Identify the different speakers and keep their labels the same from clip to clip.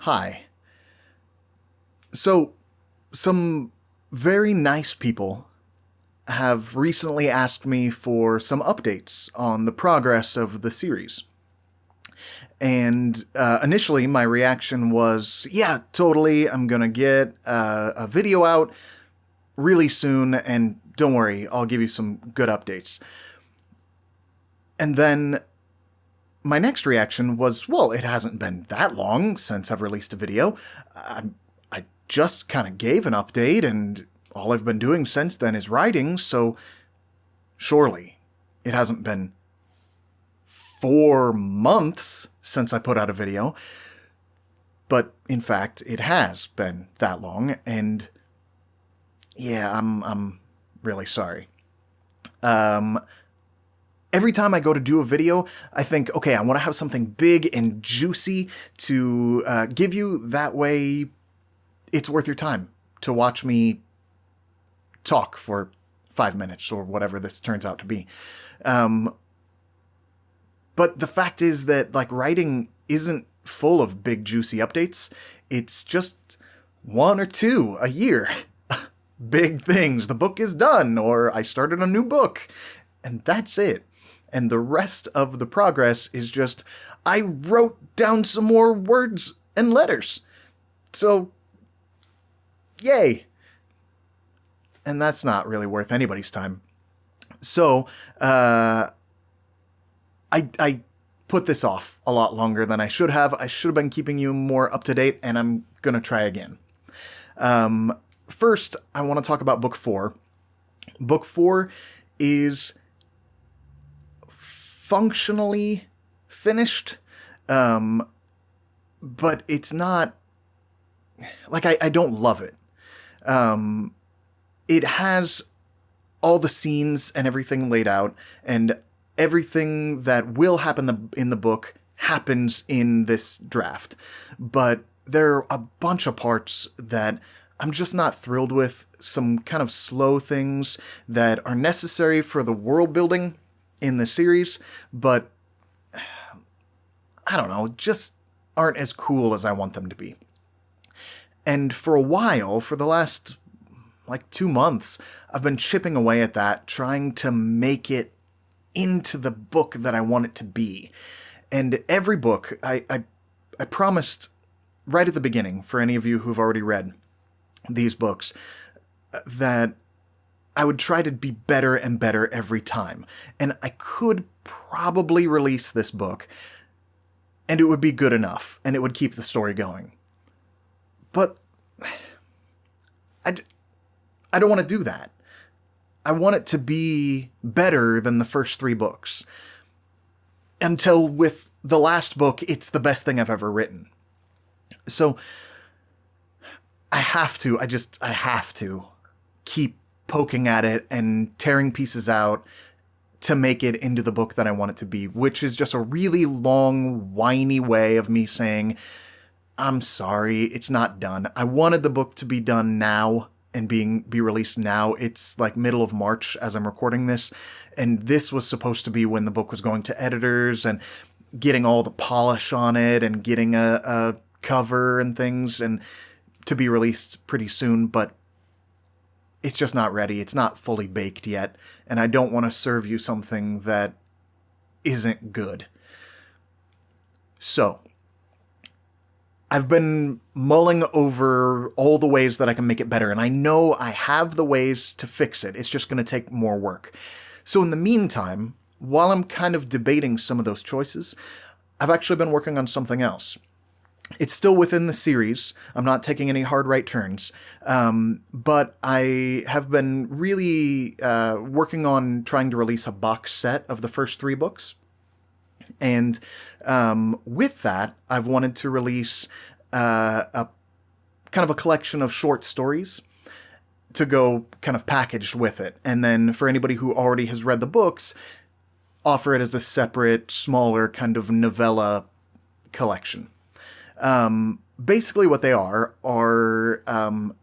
Speaker 1: Hi. So, some very nice people have recently asked me for some updates on the progress of the series. And initially, my reaction was, yeah, totally, I'm gonna get a video out really soon, and don't worry, I'll give you some good updates. And then my next reaction was, well, it hasn't been that long since I've released a video. I just kind of gave an update, and all I've been doing since then is writing, so surely it hasn't been 4 months since I put out a video. But in fact, it has been that long, and yeah, I'm really sorry. Every time I go to do a video, I think, okay, I want to have something big and juicy to give you. That way, it's worth your time to watch me talk for 5 minutes or whatever this turns out to be. But the fact is that, like, writing isn't full of big, juicy updates. It's just one or two a year. Big things. The book is done, or I started a new book. And that's it. And the rest of the progress is just, I wrote down some more words and letters. So, yay. And that's not really worth anybody's time. So, I put this off a lot longer than I should have. I should have been keeping you more up to date, and I'm gonna try again. First, I want to talk about Book 4. Book 4 is functionally finished, but it's not, like, I don't love it. It has all the scenes and everything laid out, and everything that will happen in the book happens in this draft. But there are a bunch of parts that I'm just not thrilled with, some kind of slow things that are necessary for the world building in the series, but I don't know, just aren't as cool as I want them to be. And for a while, for the last, 2 months, I've been chipping away at that, trying to make it into the book that I want it to be. And every book, I promised right at the beginning, for any of you who've already read these books, that I would try to be better and better every time. And I could probably release this book, and it would be good enough, and it would keep the story going. But I don't want to do that. I want it to be better than the first 3 books. Until with the last book, it's the best thing I've ever written. So I have to keep poking at it and tearing pieces out to make it into the book that I want it to be, which is just a really long, whiny way of me saying, I'm sorry, it's not done. I wanted the book to be done now and be released now. It's like middle of March as I'm recording this, and this was supposed to be when the book was going to editors and getting all the polish on it and getting a cover and things, and to be released pretty soon, but it's just not ready. It's not fully baked yet, and I don't want to serve you something that isn't good. So, I've been mulling over all the ways that I can make it better, and I know I have the ways to fix it. It's just going to take more work. So in the meantime, while I'm kind of debating some of those choices, I've actually been working on something else. It's still within the series. I'm not taking any hard right turns. But I have been really working on trying to release a box set of the first 3 books. And with that, I've wanted to release a kind of a collection of short stories to go kind of packaged with it. And then for anybody who already has read the books, offer it as a separate, smaller kind of novella collection. Basically what they are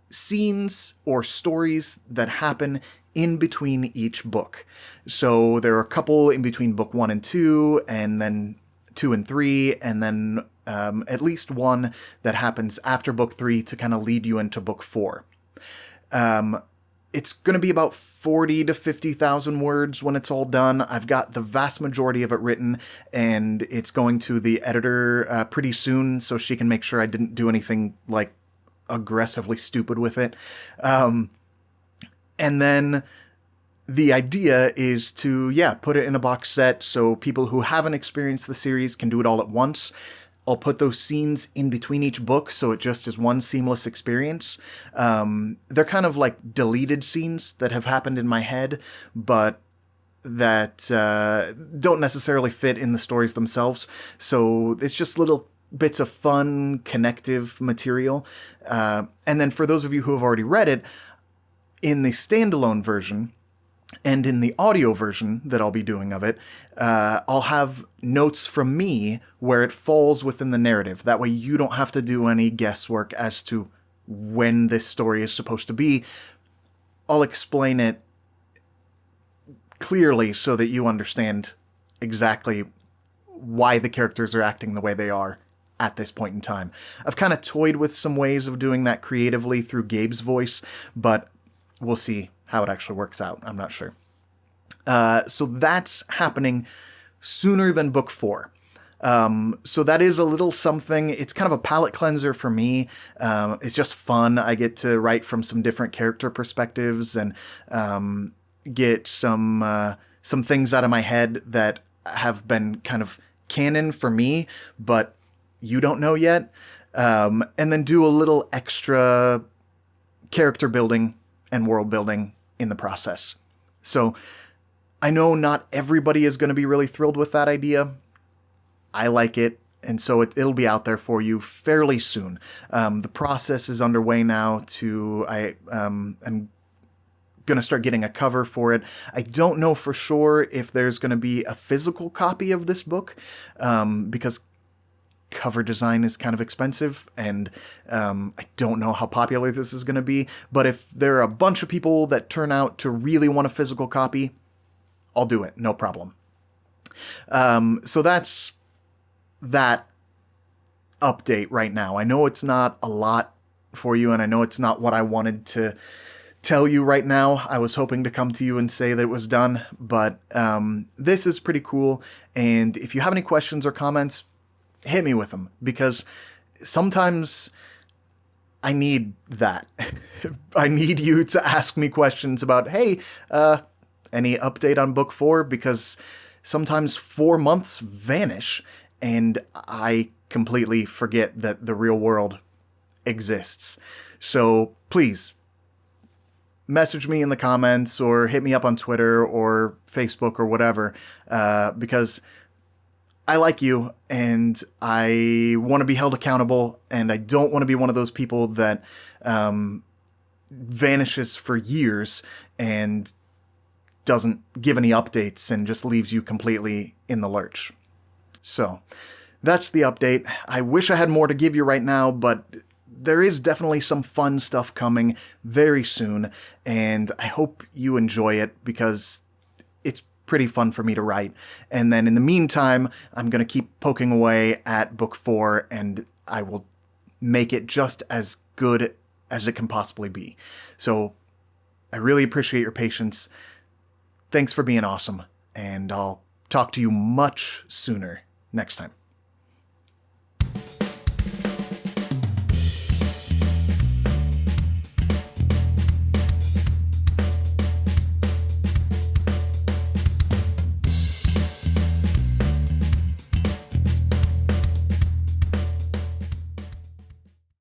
Speaker 1: scenes or stories that happen in between each book. So there are a couple in between book 1 and 2, and then 2 and 3, and then at least one that happens after book 3 to kind of lead you into book 4. It's going to be about 40 to 50,000 words when it's all done. I've got the vast majority of it written, and it's going to the editor pretty soon, so she can make sure I didn't do anything like aggressively stupid with it. And then the idea is to, put it in a box set so people who haven't experienced the series can do it all at once. I'll put those scenes in between each book so it just is one seamless experience. They're kind of like deleted scenes that have happened in my head, but that don't necessarily fit in the stories themselves. So it's just little bits of fun, connective material. And then for those of you who have already read it, in the standalone version, and in the audio version that I'll be doing of it, I'll have notes from me where it falls within the narrative. That way you don't have to do any guesswork as to when this story is supposed to be. I'll explain it clearly so that you understand exactly why the characters are acting the way they are at this point in time. I've kind of toyed with some ways of doing that creatively through Gabe's voice, but we'll see how it actually works out. I'm not sure. So that's happening sooner than book 4. So that is a little something. It's kind of a palate cleanser for me. It's just fun. I get to write from some different character perspectives and get some things out of my head that have been kind of canon for me, but you don't know yet. And then do a little extra character building and world building in the process. So I know not everybody is going to be really thrilled with that idea. I like it, and so it'll be out there for you fairly soon. The process is underway now I'm going to start getting a cover for it. I don't know for sure if there's going to be a physical copy of this book, because cover design is kind of expensive, and I don't know how popular this is going to be, but if there are a bunch of people that turn out to really want a physical copy, I'll do it, no problem. So that's that update right now. I know it's not a lot for you, and I know it's not what I wanted to tell you right now. I was hoping to come to you and say that it was done, but this is pretty cool, and if you have any questions or comments, hit me with them, because sometimes I need that. I need you to ask me questions about, hey, any update on book 4? Because sometimes 4 months vanish, and I completely forget that the real world exists. So please, message me in the comments, or hit me up on Twitter or Facebook or whatever, because I like you, and I want to be held accountable, and I don't want to be one of those people that vanishes for years and doesn't give any updates and just leaves you completely in the lurch. So that's the update. I wish I had more to give you right now, but there is definitely some fun stuff coming very soon, and I hope you enjoy it, because it's pretty fun for me to write. And then in the meantime, I'm going to keep poking away at book 4, and I will make it just as good as it can possibly be. So I really appreciate your patience. Thanks for being awesome, and I'll talk to you much sooner next time.